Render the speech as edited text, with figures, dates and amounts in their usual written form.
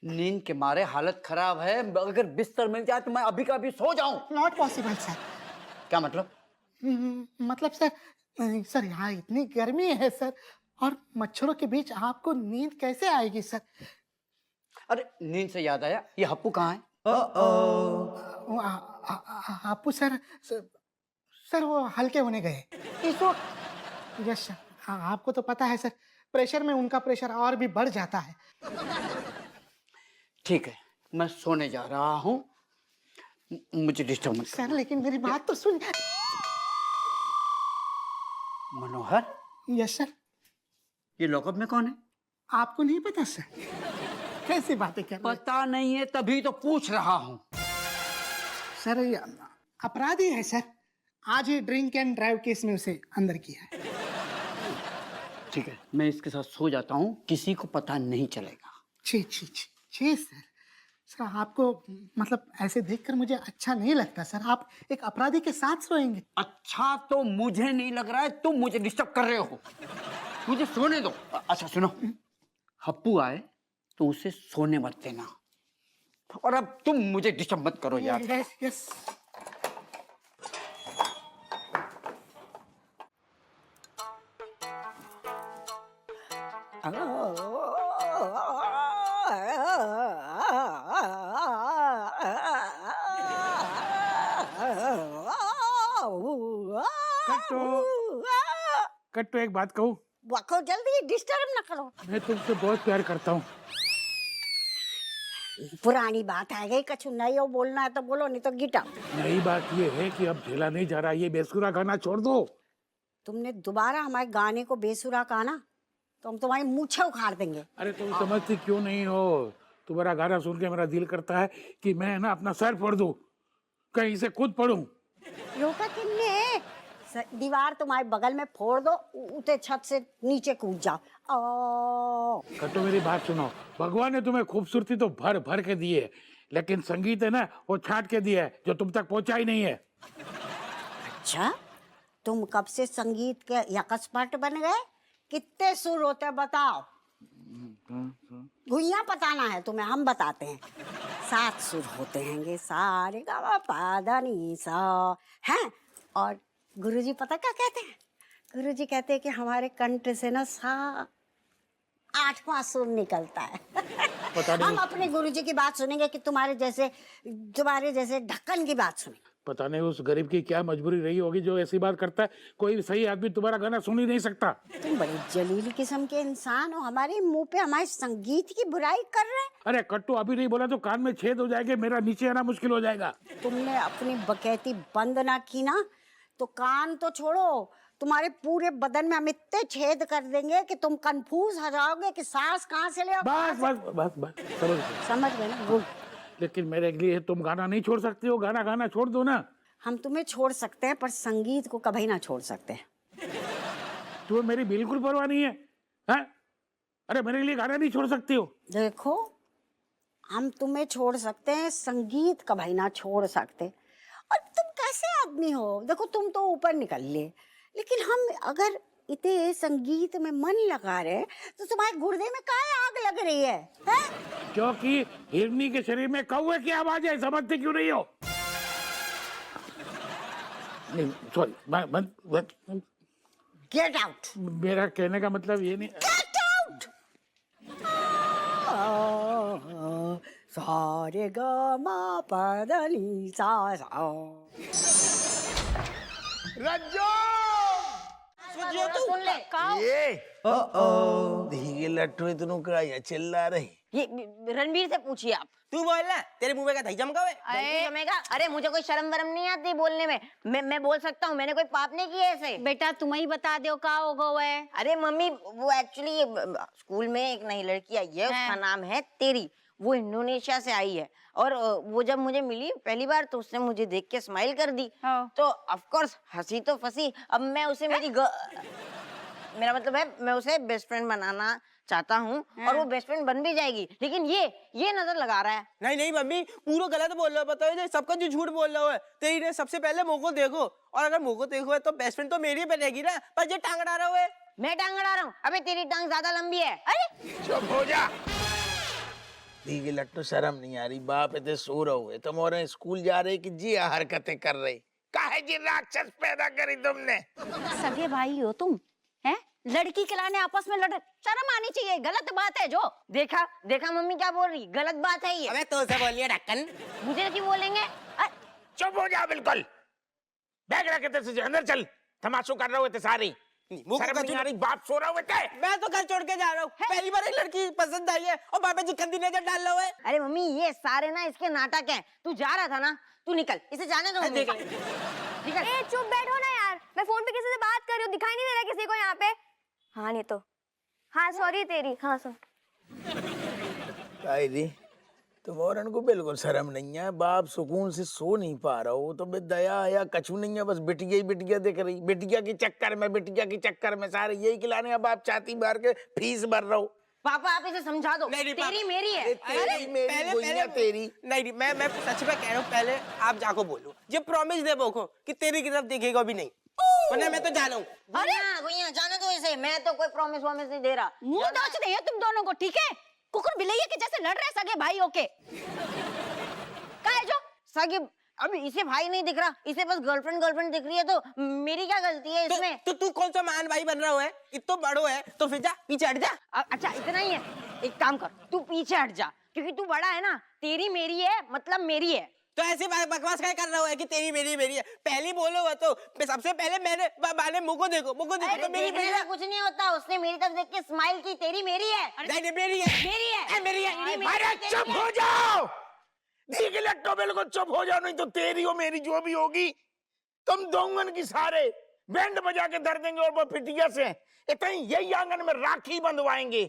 नींद के मारे हालत खराब है, अगर बिस्तर मिल जाए तो मैं अभी का अभी सो जाऊं। Not possible sir. क्या मतलब? मतलब सर, सर यहाँ इतनी गर्मी है सर, और मच्छरों के बीच आपको नींद कैसे आएगी सर? अरे नींद से याद आया, ये हप्पू कहाँ है? आपू सर, सर वो हल्के होने गए इस वक्त। Yes sir. हाँ, आपको तो पता है सर, प्रेशर में उनका प्रेशर और भी बढ़ जाता है। ठीक है, मैं सोने जा रहा हूँ, मुझे डिस्टर्ब मत सर करना। लेकिन मेरी बात तो सुन। मनोहर, यस सर। ये लॉकअप में कौन है? आपको नहीं पता सर? कैसी बातें कर रहे हैं? पता नहीं है तभी तो पूछ रहा हूँ। सर ये अपराधी है सर, आज ही ड्रिंक एंड ड्राइव केस में उसे अंदर किया है। ठीक है, मैं इसके साथ सो जाता हूँ, किसी को पता नहीं चलेगा। छी छी छी छी सर। सर आपको मतलब ऐसे देखकर मुझे अच्छा नहीं लगता सर, आप एक अपराधी के साथ सोएंगे। अच्छा तो मुझे नहीं लग रहा है, तुम मुझे डिस्टर्ब कर रहे हो, मुझे सोने दो। अच्छा सुनो, हप्पू आए तो उसे सोने मत देना, और अब तुम मुझे डिस्टर्ब मत करो यार। Yes yes. कट्टू कट्टू एक बात कहूँ, बको जल्दी, डिस्टर्ब ना करो। मैं तुमसे बहुत प्यार करता हूँ। पुरानी बात आ गई, कछु नहीं हो बोलना है तो बोलो, नहीं तो गिटा। नई बात ये है कि अब झेला नहीं जा रहा, ये बेसुरा गाना छोड़ दो। तुमने दोबारा हमारे गाने को बेसुरा कहा ना तो हम तुम्हारी मूछें उखाड़ देंगे। अरे तुम समझती क्यों नहीं हो? तुम्हारा गाना सुन के मेरा दिल करता है कि मैं ना अपना सर फोड़ दूं, कहीं से खुद पढ़ूं। रोका किन्ने? दीवार तुम्हारे बगल में फोड़ दो, उते छत से नीचे कूद जाओ। कट्टू मेरी बात सुनो, भगवान ने तुम्हें खूबसूरती तो भर भर के दी है, लेकिन संगीत है ना वो छाट के दिया है, जो तुम तक पहुंचा ही नहीं है। अच्छा, तुम कब से संगीत के यकसपट बन गए? कितने सुर होते हैं बताओ? गुइया बताना है तुम्हें, हम बताते हैं। 7 सुर होते हैं, सारे गा पा धा नी सा हैं। और गुरुजी पता क्या कहते हैं? गुरुजी कहते हैं कि हमारे कंठ से ना 8वां सुर निकलता है। पता नहीं हम अपने गुरुजी की बात सुनेंगे कि तुम्हारे जैसे ढक्कन की बात सुनेंगे? पता नहीं उस गरीब की क्या मजबूरी रही होगी जो ऐसी बात करता है। कोई सही आदमी तुम्हारा गाना सुन ही नहीं सकता। तुम बड़े जलील किस्म के इंसान हो, हमारे मुंह पे हमारे संगीत की बुराई कर रहे हैं। अरे कट्टू अभी नहीं बोला तो कान में छेद हो जाएंगे, मेरा नीचे आना मुश्किल हो जाएगा। तुमने अपनी बकैती बंद ना की ना तो कान तो छोड़ो, तुम्हारे पूरे बदन में हम इतने छेद कर देंगे कि तुम कंफ्यूज हो जाओगे कि सांस कहाँ से ले और कहाँ बस से। बस बस बस समझ गए। समझ गए ना? गुड। लेकिन मेरे लिए तुम गाना नहीं छोड़ सकते हो, गाना गाना छोड़ दो ना। हम तुम्हें छोड़ सकते हैं पर संगीत को कभी ना छोड़ सकते। तुम्हें मेरी बिल्कुल परवाह नहीं है, हैं? अरे मेरे लिए गाना नहीं छोड़ सकती हो? देखो, हम तुम्हें छोड़ सकते हैं, संगीत कभी ना छोड़ सकते। और तुम कैसे आदमी हो? देखो तुम तो ऊपर निकल ले, लेकिन हम अगर इतने संगीत में मन लगा रहे तो तुम्हारे गुर्दे में काहे आग लग रही है, हैं? क्योंकि हिरनी के शरीर में कौवे की आवाज है, समझते क्यों नहीं हो? नहीं सॉरी, गेट आउट। मेरा कहने का मतलब ये नहीं। Get out. सारे ग मा पा धा नी सा सा। रज्जो सुन ले। ये धीगे लट्टू इतनों कराया चिल्ला रही। ये रणवीर से पूछिए आप। तू बोल ना, तेरे मुंह में का दही जमका हुआ है? दही जमेगा? अरे मुझे कोई शर्म वरम नहीं आती बोलने में, मैं बोल सकता हूँ, मैंने कोई पाप नहीं किए ऐसे। बेटा तुम ही बता दो का होगा वो है। अरे मम्मी वो एक्चुअली स्कूल में एक नई लड़की आई है, उसका नाम है तेरी, वो इंडोनेशिया से आई है, और वो जब मुझे मिली पहली बार तो उसने मुझे देख के स्माइल कर दी, तो ऑफ कोर्स हंसी तो फंसी। अब मैं उसे मेरा मतलब है मैं उसे बेस्ट फ्रेंड बनाना चाहता हूँ, और वो बेस्ट फ्रेंड बन भी जाएगी, लेकिन ये नजर लगा रहा है। नहीं नहीं मम्मी, पूरा गलत बोल रहा है, पता है सबका जो झूठ बोल रहा है। तेरी ने सबसे पहले मुंह को देखो, और अगर मुंह को देखो है तो बेस्ट फ्रेंड तो मेरी बनेगी ना, पर जो टांग अड़ा रहा है। मैं टांग अड़ा रहा हूँ? अबे तेरी टांग ज्यादा लंबी है। अरे चुप हो जा। दीगी लट्टू शर्म नहीं आ रही बाप इतने सो रहे हुए तुम और स्कूल जा रहे कि जी हरकतें कर रहे काहे जी राक्षस पैदा करी तुमने सगे भाई हो तुम, हैं? लड़की खिलाने आपस में लड़, शर्म आनी चाहिए, गलत बात है जो। देखा देखा मम्मी क्या बोल रही, गलत बात है ये। अबे तो से बोलिए ढक्कन। मुझे क्यों बोलेंगे? चुप हो जा बिल्कुल बैग रख के से अंदर चल तमाशू कर रहे थे सारी शर्म नहीं आ रही बाप सो रहे हुए थे मैं तो घर छोड़ के जा रहा हूँ, पहली बार एक लड़की पसंद आई है और बाबा जी गंदी नजर डाल रहे हुए। अरे मम्मी ये सारे ना इसके नाटक हैं, तू जा रहा था ना, तू निकल, इसे जाने दो मम्मी। निकल। ए चुप बैठो ना यार, मैं फोन पे किसी से बात कर रही हूँ, दिखाई नहीं दे रहा किसी को यहाँ पे। हाँ नहीं तो हाँ सॉरी तेरी हाँ सुन। तुम और को बिल्कुल शर्म नहीं है बाप सुकून से सो नहीं पा रहा हो तो बे दया या कछु नहीं है बस बिटिया दिख रही बिटिया के चक्कर में सारे यही खिलाने अब आप छाती मार के फीस भर रहे हो पापा आप इसे समझा दो, तेरी मेरी है। तेरी मेरी गुइया तेरी नहीं मैं सच में कह रहा हूँ, पहले आप जाको बोलो, ये प्रॉमिस दे बोको कि तेरी की तरफ देखेगा भी नहीं, वरना मैं तो जा रहा हूँ। भैया जाने दो इसे, मैं तो कोई प्रॉमिस वॉमिस नहीं दे रहा। मुंह नोच रही है तुम दोनों को, ठीक है? कुकुर बिलैया के जैसे लड़ रहे सगे भाई होके। है जो सगे, अभी इसे भाई नहीं दिख रहा, इसे बस गर्लफ्रेंड दिख रही है, तो मेरी क्या गलती है इसमें? तो तू कौन सा महान भाई बन रहा है, इतना बड़ो है तो फिर जा पीछे हट जा। अच्छा इतना ही है, एक काम कर, तू पीछे हट जा, क्योंकि तू बड़ा है ना, तेरी मेरी है मतलब मेरी है। तो ऐसे बकवास क्या कर रहा है कि तेरी मेरी है, पहली बोलो हुआ तो सबसे पहले मैंने मुझको देखो तो मेरी देखने कुछ नहीं होता, उसने मेरी तरफ देख के स्माइल की, तेरी मेरी है। नहीं मेरी है मेरी है। अरे चुप हो जाओ दीगी लट्टू बिल्कुल चुप हो जाओ नहीं तो तेरी हो मेरी जो भी होगी तुम दोंगन की सारे बैंड बजा के धर देंगे और वो पिटिया से इतनी यही आंगन में राखी बंधवाएंगे